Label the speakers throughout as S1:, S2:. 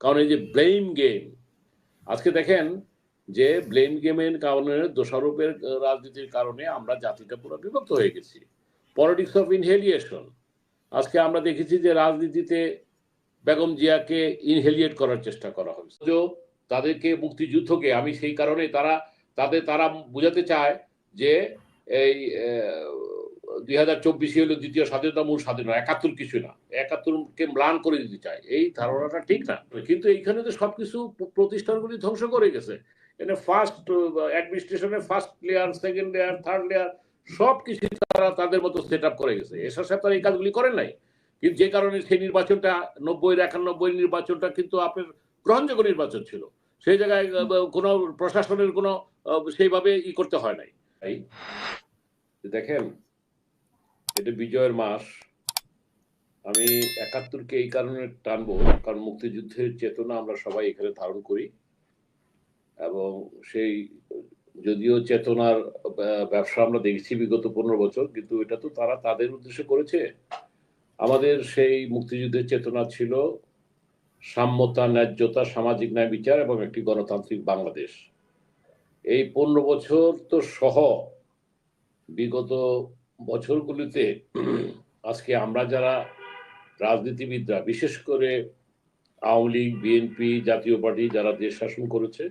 S1: কারণ এই যে ব্লেম গেম, আজকে দেখেন যে ব্লেম গেমের কারণে, দোষারোপের রাজনীতির কারণে আমরা জাতিটা পুরো বিভক্ত হয়ে গেছি। পলিটিক্স অফ ইনহেলিয়েশন, আজকে আমরা দেখেছি যে রাজনীতিতে বেগম জিয়াকে ইনহেলিয়েট করার চেষ্টা করা হয়েছে। তাদেরকে, মুক্তিযুদ্ধকে, আমি সেই কারণে তারা বুঝাতে চায় যে এই 2024 হলো দ্বিতীয় স্বাধীনতা, মূল স্বাধীনতা, 71 কিছু না, 71কে ম্লান করে দিতে চায়। এই ধারণাটা ঠিক না। কিন্তু এইখানে তো সবকিছু প্রতিষ্ঠানগুলি ধ্বংস করে গেছে। এখানে ফার্স্ট অ্যাডমিনিস্ট্রেশনের first layer, second layer, third layer সবকিছু তারা তাদের মতো সেট আপ করে গেছে। এরশাদ সাহেব তারা এই কাজগুলি করেন নাই, কিন্তু যে কারণে সেই নির্বাচনটা 90-91 নির্বাচনটা কিন্তু আপনার গ্রহণযোগ্য নির্বাচন ছিল। সেই জায়গায় কোনো প্রশাসনের কোনো সেইভাবে করতে হয় নাই। দেখেন, এটা বিজয়ের মাস। আমি 71কে এই কারণে টানবো, কারণ মুক্তিযুদ্ধের চেতনা আমরা সবাই এখানে ধারণ করি, এবং সেই যদিও চেতনার ব্যবসা আমরা দেখেছি বিগত 15 বছর, কিন্তু এটা তো তারা তাদের উদ্দেশ্যে করেছে। আমাদের সেই মুক্তিযুদ্ধের চেতনা ছিল সাম্যতা, ন্যায্যতা, সামাজিক ন্যায় বিচার এবং একটি গণতান্ত্রিক বাংলাদেশ। এই 15 বছর তো সহ বিগত বছরগুলিতে আজকে আমরা যারা রাজনীতিবিদরা, বিশেষ করে আওয়ামী লীগ, বিএনপি, জাতীয় পার্টি যারা দেশ শাসন করেছে,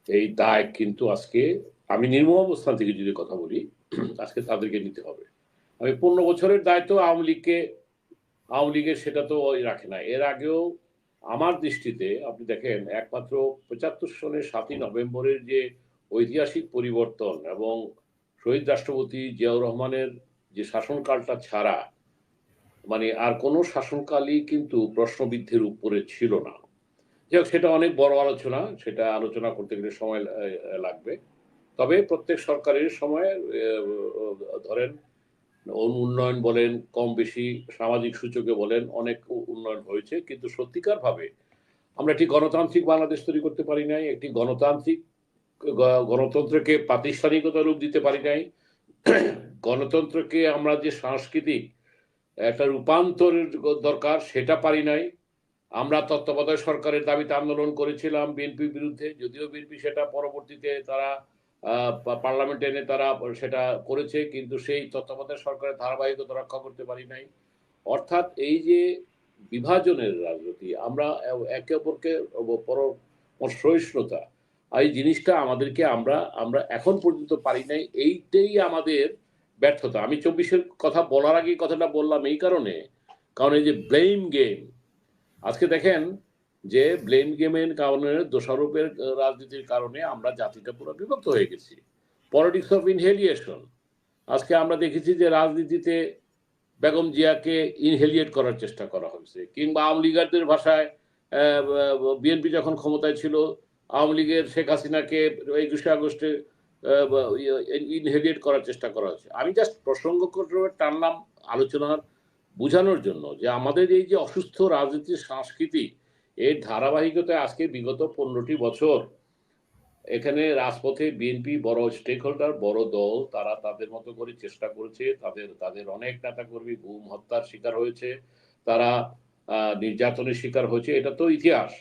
S1: এই দায় কিন্তু আজকে, আমি নির্মম অবস্থান থেকে যদি কথা বলি, আজকে তাদেরকে নিতে হবে। আমি 15 বছরের দায়িত্ব আওয়ামী লীগের সেটা তো ওই রাখে না। এর আগেও আমার দৃষ্টিতে আপনি দেখেন, একমাত্র 75 সনের 7ই নভেম্বরের যে ঐতিহাসিক পরিবর্তন এবং শহীদ রাষ্ট্রপতি জিয়াউর রহমানের যে শাসনকালটা ছাড়া মানে আর কোনো শাসনকালই কিন্তু প্রশ্নবিদ্ধের উপরে ছিল না। যাক, সেটা অনেক বড় আলোচনা, সেটা আলোচনা করতে গেলে সময় লাগবে। তবে প্রত্যেক সরকারের সময় ধরেন উন্নয়ন বলেন, কম বেশি সামাজিক সূচকে বলেন, অনেক উন্নয়ন হয়েছে, কিন্তু সত্যিকার ভাবে আমরা একটি গণতান্ত্রিক বাংলাদেশ তৈরি করতে পারি নাই, একটি গণতন্ত্রকে প্রাতিষ্ঠানিকতা রূপ দিতে পারি নাই, গণতন্ত্রকে আমরা যে সাংস্কৃতিক একটা রূপান্তরের দরকার সেটা পারি নাই। আমরা তত্ত্বাবধায়ক সরকারের দাবিতে আন্দোলন করেছিলাম বিএনপির বিরুদ্ধে, যদিও বিএনপি সেটা পরবর্তীতে তারা পার্লামেন্টে এনে তারা সেটা করেছে, কিন্তু সেই তত্ত্বাবধায়ক সরকারের ধারাবাহিকতা রক্ষা করতে পারি নাই। অর্থাৎ এই যে বিভাজনের রাজনীতি, আমরা একে অপরকে সহিষ্ণুতা, এই জিনিসটা আমরা এখন পর্যন্ত পারি নাই। এইটাই আমাদের ব্যর্থতা। আমি 24-এর কথা বলার আগে কথাটা বললাম এই কারণে, কারণ এই যে ব্লেম গেম, আজকে দেখেন যে ব্লেম গেমের কারণে, দোষারোপের রাজনীতির কারণে আমরা জাতিটা পুরো বিভক্ত হয়ে গেছি। পলিটিক্স অফ ইনহেলিয়েশন, আজকে আমরা দেখেছি যে রাজনীতিতে বেগম জিয়াকে ইনহেলিয়েট করার চেষ্টা করা হয়েছে, কিংবা আওয়ামী লীগারদের ভাষায় বিএনপি যখন ক্ষমতায় ছিল, আওয়ামী লীগের শেখ হাসিনাকে 21শে আগস্টে ইনহেলিয়েট করার চেষ্টা করা হয়েছে। আমি জাস্ট প্রসঙ্গ টানলাম আলোচনার বোঝানোর জন্য যে আমাদের এই যে অসুস্থ রাজনীতির সংস্কৃতি, এর ধারাবাহিকতায় আজকে বিগত 15টি বছর এখানে রাজপথে বিএনপি বড় স্টেক হোল্ডার, বড় দল, তারা তাদের মতো করে চেষ্টা করেছে। তাদের অনেক নেতা কর্মী গুম হত্যার শিকার হয়েছে, তারা নির্যাতনের শিকার হয়েছে, এটা তো ইতিহাস।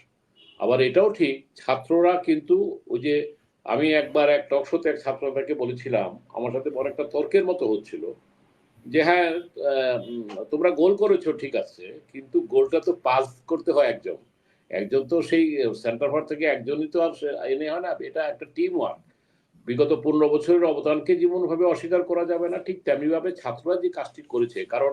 S1: আবার এটাও ঠিক, ছাত্ররা কিন্তু ওই যে, আমি একবার এক টক শোতে এক ছাত্রটাকে বলেছিলাম, আমার সাথে অনেকটা তর্কের মতো হচ্ছিল, যে হ্যাঁ তোমরা গোল করেছো ঠিক আছে, কিন্তু গোলটা তো পাস করতে হয় একজন তো সেই সেন্টার ফর থেকে একজনই তো আর এনে হয় না, এটা একটা টিম ওয়ার্ক। বিগত 15 বছরের অবদানকে যেমনভাবে অস্বীকার করা যাবে না, ঠিক তেমনি ভাবে ছাত্ররা যে কাজটি করেছে, কারণ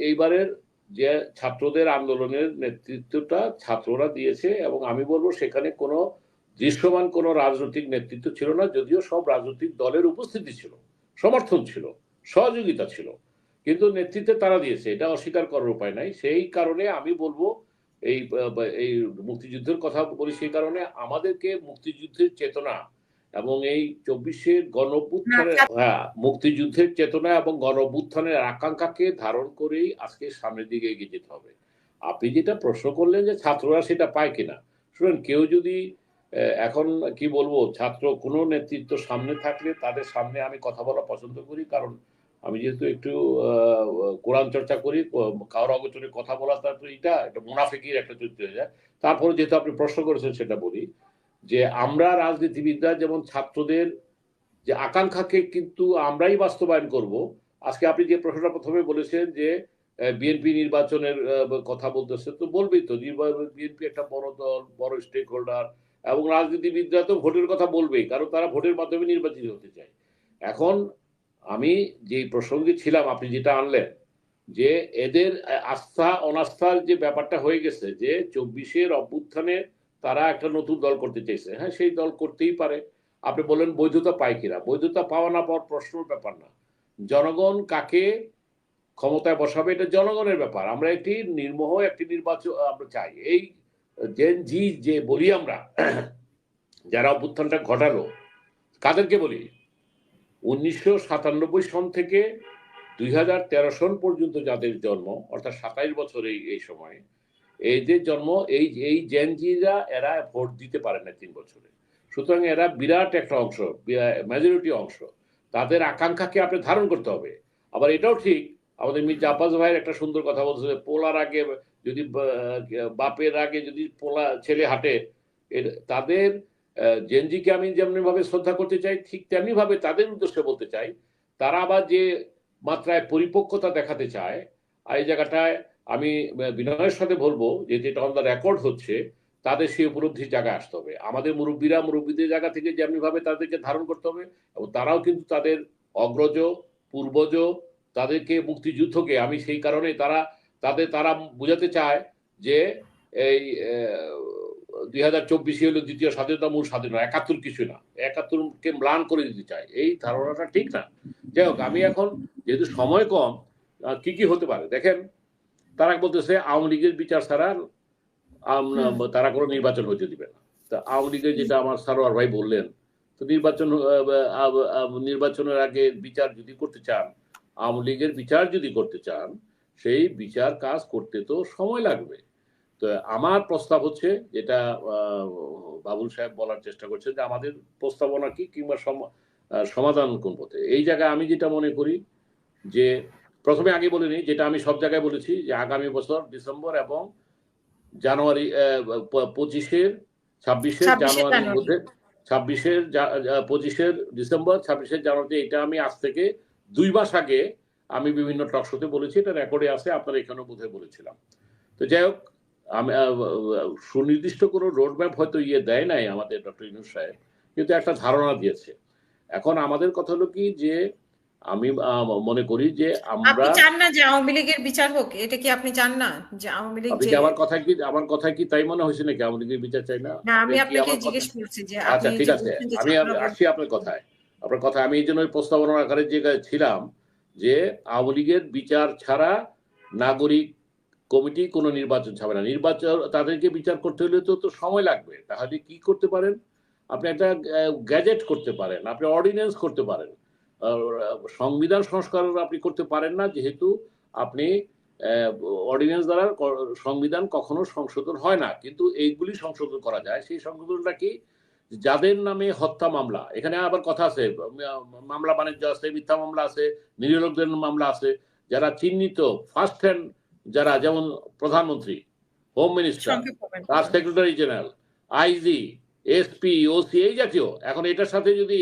S1: এইবারের যে ছাত্রদের আন্দোলনের নেতৃত্বটা ছাত্ররা দিয়েছে, এবং আমি বলবো সেখানে কোনো দৃশ্যমান কোনো রাজনৈতিক নেতৃত্ব ছিল না, যদিও সব রাজনৈতিক দলের উপস্থিতি ছিল, সমর্থন ছিল, সহযোগিতা ছিল, কিন্তু নেতৃত্বে তারা দিয়েছে, এটা অস্বীকার করার উপায় নাই। সেই কারণে আমি বলবো এই মুক্তিযুদ্ধের কথা বলি, সেই কারণে আমাদেরকে মুক্তিযুদ্ধের চেতনা এবং এই 24-এর গণঅভ্যুত্থানের মুক্তিযুদ্ধের চেতনা এবং গণঅভ্যুত্থানের আকাঙ্ক্ষাকে ধারণ করেই আজকে সামনের দিকে এগিয়ে যেতে হবে। আপনি যেটা প্রশ্ন করলেন যে ছাত্ররা সেটা পায় কিনা, শুনেন, কেউ যদি এখন কি বলবো, ছাত্র কোনো নেতৃত্ব সামনে থাকলে তাদের সামনে আমি কথা বলা পছন্দ করি, কারণ আমি যেহেতু একটু কোরআন চর্চা করি, কারোর অগোচরে কথা বলা, তারপরে এটা একটা মুনাফিকির একটা চরিত্র হয়ে যায়। তারপরে যেহেতু আপনি প্রশ্ন করেছেন সেটা বলি যে আমরা রাজনীতিবিদরা যেমন ছাত্রদের যে আকাঙ্ক্ষাকে কিন্তু আমরাই বাস্তবায়ন করব। আজকে আপনি যে প্রশ্নটা প্রথমে বলেছেন যে বিএনপি নির্বাচনের কথা বলতেছে, তো বলবেই তো, বিএনপি একটা বড় দল, বড় স্টেক হোল্ডার, এবং রাজনীতিবিদরা তো ভোটের কথা বলবেই, কারণ তারা ভোটের মাধ্যমে নির্বাচিত হতে চায়। এখন আমি যে প্রসঙ্গে ছিলাম, আপনি যেটা আনলেন যে এদের আস্থা অনাস্থার যে ব্যাপারটা হয়ে গেছে, যে 24-এর অভ্যুত্থানে তারা একটা নতুন দল করতে চাইছে। হ্যাঁ, সেই দল করতেই পারে। আপনি বললেন বৈধতা পায় কিনা, বৈধতা পাওয়া না পাওয়ার প্রশ্নের ব্যাপার না। জনগণ কাকে ক্ষমতায় বসাবে এটা জনগণের ব্যাপার। আমরা একটি নির্মোহ একটি নির্বাচন আমরা চাই। এই জেন জি যে বলি আমরা, যারা অভ্যুত্থানটা ঘটালো, কাদেরকে বলি? 1997 সন থেকে 2013 সন পর্যন্ত যাদের জন্ম, অর্থাৎ 27 বছর এই সময়ে এদের জন্ম, এই জেনজিরা এরা ভোট দিতে পারে না 3 বছরে। সুতরাং এরা বিরাট একটা অংশ, মেজরিটি অংশ। তাদের আকাঙ্ক্ষাকে আপনি ধারণ করতে হবে। আবার এটাও ঠিক, আমাদের মির্জা আব্বাস ভাইয়ের একটা সুন্দর কথা বলছে, পোলার আগে যদি বাপের আগে যদি পোলা ছেলে হাঁটে, তাদের জেনজিকে আমি যেমনি ভাবে শ্রদ্ধা করতে চাই, ঠিক তেমনি ভাবে তাদের উদ্দেশ্যে বলতে চাই, তারা আবার যে মাত্রায় পরিপক্কতা দেখাতে চায়, এই জায়গাটায় আমি বিনয়ের সাথে বলবো যে যেটা অন দ্য রেকর্ড হচ্ছে, তাদের সেই উপলব্ধির জায়গায় আসতে হবে। আমাদের মুরব্বীদের জায়গা থেকে যেমনি ভাবে তাদেরকে ধারণ করতে হবে, এবং তারাও কিন্তু তাদের অগ্রজ, পূর্বজ, তাদেরকে মুক্তিযুদ্ধকে, আমি সেই কারণে তারা বুঝাতে চায় যে এই 2024 হলো দ্বিতীয় স্বাধীনতা, মূল স্বাধীনতা, 71 কিছু না, 71কে ম্লান করে দিতে চায়। এই ধারণাটা ঠিক না। যাই হোক, আমি এখন যেহেতু সময় কম, কি কি হতে পারে দেখেন, তারা বলতেছে আওয়ামী লীগের বিচার ছাড়া তারা কোনো নির্বাচন হতে দিবে না। তা আওয়ামী লীগের যেটা আমার সারোয়ার ভাই বললেন, তো নির্বাচনের আগে বিচার যদি করতে চান, আওয়ামী লীগের বিচার যদি করতে চান, সেই বিচার কাজ করতে তো সময় লাগবে। তো আমার প্রস্তাব হচ্ছে, যেটা বাবুল সাহেব বলার চেষ্টা করছেন, যে আমাদের প্রস্তাবনা কি, কিংবা সমাধান কোন পথে। এই জায়গায় আমি যেটা মনে করি যে প্রথমে আগে বলিনি, যেটা আমি সব জায়গায় বলেছি, যে আগামী বছর ডিসেম্বর এবং জানুয়ারি 26-এর জানুয়ারির মধ্যে, 25-এর ডিসেম্বর, 26-এর জানুয়ারিতে, এটা আমি আজ থেকে 2 মাস আগে আমি বিভিন্ন টক শোতে বলেছি, এটা রেকর্ডে আছে, আপনারা এখানেও বোধহয় বলেছিলাম। তো যাই হোক, আমি সুনির্দিষ্ট কোনো রোডম্যাপ হয়তো দেয় নাই আমাদের ডক্টর ইউনূস সাহেব, কিন্তু একটা ধারণা দিয়েছে। এখন আমাদের কথা হলো কি, যে আমি মনে করি যে
S2: আপনি চান না যে আওয়ামী লীগের বিচার হোক? এটা কি আপনি চান না যে আওয়ামী লীগ যে,
S1: আমার কথা কি তাই মনে হয়েছে নাকি আওয়ামী লীগের বিচার চাই না?
S2: না, আমি আপনাকে জিজ্ঞেস করছি যে
S1: আচ্ছা,
S2: আপনি
S1: ঠিক
S2: যে
S1: আছে,
S2: বলছেন যে
S1: আমি আসছি আপনার কথায়। আমি এই জন্য প্রস্তাবনার আকারে জায়গায় ছিলাম, যে আওয়ামী লীগের বিচার ছাড়া নাগরিক কমিটি কোনো নির্বাচন ছাড়বে না। নির্বাচন তাদেরকে বিচার করতে হলে তো সময় লাগবে। তাহলে কি করতে পারেন? আপনি একটা গ্যাজেট করতে পারেন, আপনি অর্ডিন্যান্স করতে পারেন। সংবিধান সংস্কার আপনি করতে পারেন না, যেহেতু আপনি অর্ডিন্যান্স দ্বারা সংবিধান কখনো সংশোধন হয় না, কিন্তু এইগুলি সংশোধন করা যায়। সেই সংশোধনটা কি? যাদের নামে হত্যা মামলা, এখানে আবার কথা আছে, মামলা বাণিজ্য আছে, মিথ্যা মামলা আছে, নিরীহ লোকদের মামলা আছে, যারা চিহ্নিত ফার্স্ট হ্যান্ড, যারা যেমন প্রধানমন্ত্রী, হোম মিনিস্টার, তার secretary general, IG, SP, OC, এই জাতীয়। এখন এটার সাথে যদি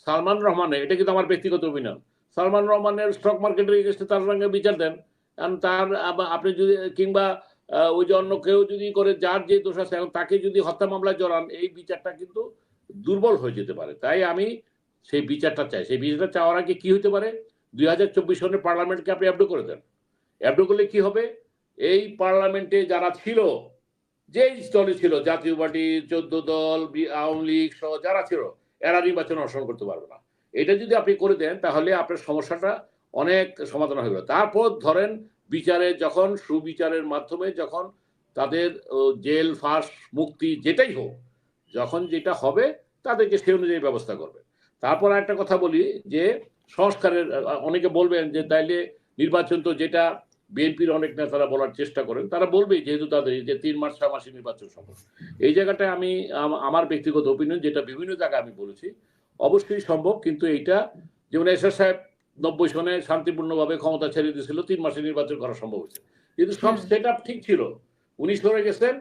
S1: সালমান রহমানের, এটা কিন্তু আমার ব্যক্তিগত অভিনয়, সালমান রহমানের স্টক মার্কেটের এগেস্টে তার সঙ্গে বিচার দেন, কারণ তার আপনি যদি, কিংবা ওই যে অন্য কেউ যদি করে, যার যে দোষ আছে, এখন তাকে যদি হত্যা মামলায় জড়ান, এই বিচারটা কিন্তু দুর্বল হয়ে যেতে পারে। তাই আমি সেই বিচারটা চাই। সেই বিচারটা চাওয়ার আগে কি হতে পারে, 2024 সনের পার্লামেন্টকে আপনি অ্যাবডো করে দেন। অ্যাবডো করলে কি হবে, এই পার্লামেন্টে যারা ছিল, যেই দলে ছিল, জাতীয় পার্টি, 14 দল, আওয়ামী লীগ সহ যারা ছিল, এরা নির্বাচনে অংশগ্রহণ করতে পারবে না। এটা যদি আপনি করে দেন, তাহলে আপনার সমস্যাটা অনেক সমাধান হয়ে গেল। তারপর ধরেন বিচারে, যখন সুবিচারের মাধ্যমে যখন তাদের জেল ফাঁস মুক্তি যেটাই হোক, যখন যেটা হবে, তাদেরকে সেই অনুযায়ী ব্যবস্থা করবে। তারপর একটা কথা বলি, যে সংস্কারের, অনেকে বলবেন যে তাইলে নির্বাচন তো, যেটা বিএনপির অনেক নেতারা বলার চেষ্টা করেন, তারা বলবে যেহেতু তাদের যে 3 মাস 6 মাসে নির্বাচন সম্ভব। এই জায়গাটায় আমি আমার ব্যক্তিগত ওপিনিয়ন, যেটা বিভিন্ন জায়গায় আমি বলেছি, অবশ্যই সম্ভব, কিন্তু এইটা যেমন এরশাদ সাহেব 90 সনে শান্তিপূর্ণভাবে ক্ষমতা ছেড়ে দিয়েছিল, 3 মাসে নির্বাচন করা সম্ভব হয়েছে। কিন্তু সব সেট আপ ঠিক ছিল। উনি সরে গেছেন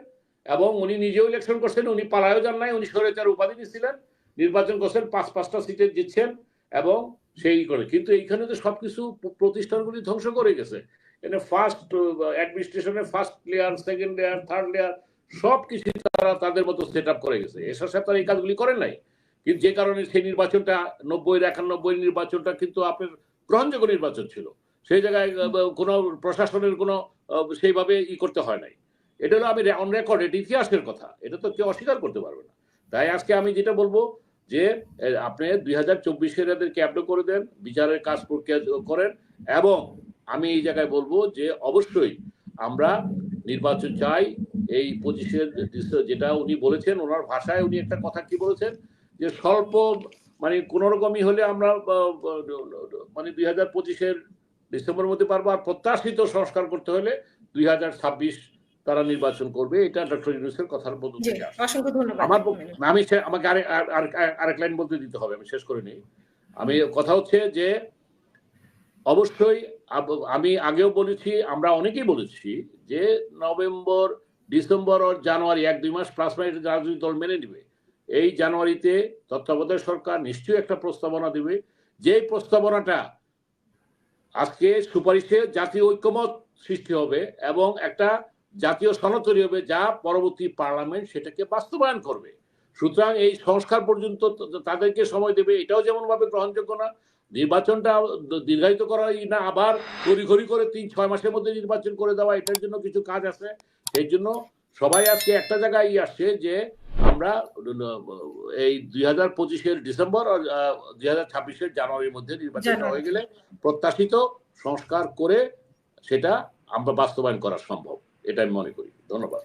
S1: এবং উনি নিজেও ইলেকশন করছেন, উনি পালায়ও যান নাই, উনি স্বৈরাচার উপাধি নিয়েছিলেন, নির্বাচন করছেন, 5-5টা সিটে জিতছেন এবং সেই করে। কিন্তু এইখানে তো সবকিছু প্রতিষ্ঠানগুলি ধ্বংস করে গেছে। এখানে ফার্স্ট অ্যাডমিনিস্ট্রেশনের first layer, second layer, third layer সবকিছু তারা তাদের মতো সেট আপ করে গেছে। এরশাদ সাহেব তারা এই কাজগুলি করেন নাই, কিন্তু যে কারণে সেই নির্বাচনটা 90-91 নির্বাচনটা কিন্তু আপনার গ্রহণযোগ্য নির্বাচন ছিল। সেই জায়গায় কোনো প্রশাসনের কোনো সেইভাবে করতে হয় নাই। এটা হলো আমি অন রেকর্ড, এটা ইতিহাসের কথা, এটা তো কেউ অস্বীকার করতে পারবে না। তাই আজকে আমি যেটা বলবো যে আপনি 2024-এর এদেরকে অ্যাপ্লাই করে দেন, বিচারের কাজ প্রক্রিয়া করেন, এবং আমি এই জায়গায় বলবো যে অবশ্যই আমরা নির্বাচন চাই। এই 25-এর যেটা উনি বলেছেন, ওনার ভাষায় উনি একটা কথা কি বলেছেন যে স্বল্প মানে কোন রকমই হলে আমরা মানে 2025-এর ডিসেম্বরের মধ্যে পারবো, আর প্রত্যাশিত সংস্কার করতে হলে 2026 তারা নির্বাচন করবে। এটা ডক্টর ইউনূসের কথার মধ্যে থেকে আসে।
S2: অসংখ্য ধন্যবাদ।
S1: আমাকে আরেক লাইন বলতে দিতে হবে, আমি শেষ করে নিই। আমি কথা হচ্ছে যে অবশ্যই আমি আগেও বলেছি, আমরা অনেকেই বলেছি যে নভেম্বর, ডিসেম্বর আর জানুয়ারি 1-2 মাস প্লাস মাইনাস রাজনৈতিক দল মেনে নেবে। এই জানুয়ারিতে তত্ত্বাবধায়ক সরকার নিশ্চয়ই একটা প্রস্তাবনা দেবে, যে প্রস্তাবনাটা আজকে সুপারিশে জাতীয় ঐক্যমত সৃষ্টি হবে এবং একটা জাতীয় সনদ তৈরি হবে, যা পরবর্তী পার্লামেন্ট সেটাকে বাস্তবায়ন করবে। সুতরাং এই সংস্কার পর্যন্ত তাদেরকে সময় দেবে, এটাও যেমন ভাবে গ্রহণযোগ্য না। নির্বাচনটা দীর্ঘায়িত করা না, আবার ঘড়ি করে 3-6 মাসের মধ্যে নির্বাচন করে দেওয়া, এটার জন্য কিছু কাজ আছে। সেই জন্য সবাই আজকে একটা জায়গায় আসছে যে আমরা এই 2025-এর ডিসেম্বর আর 2026-এর জানুয়ারির মধ্যে নির্বাচনটা হয়ে গেলে প্রত্যাশিত সংস্কার করে সেটা আমরা বাস্তবায়ন করা সম্ভব, এটা আমি মনে করি। ধন্যবাদ।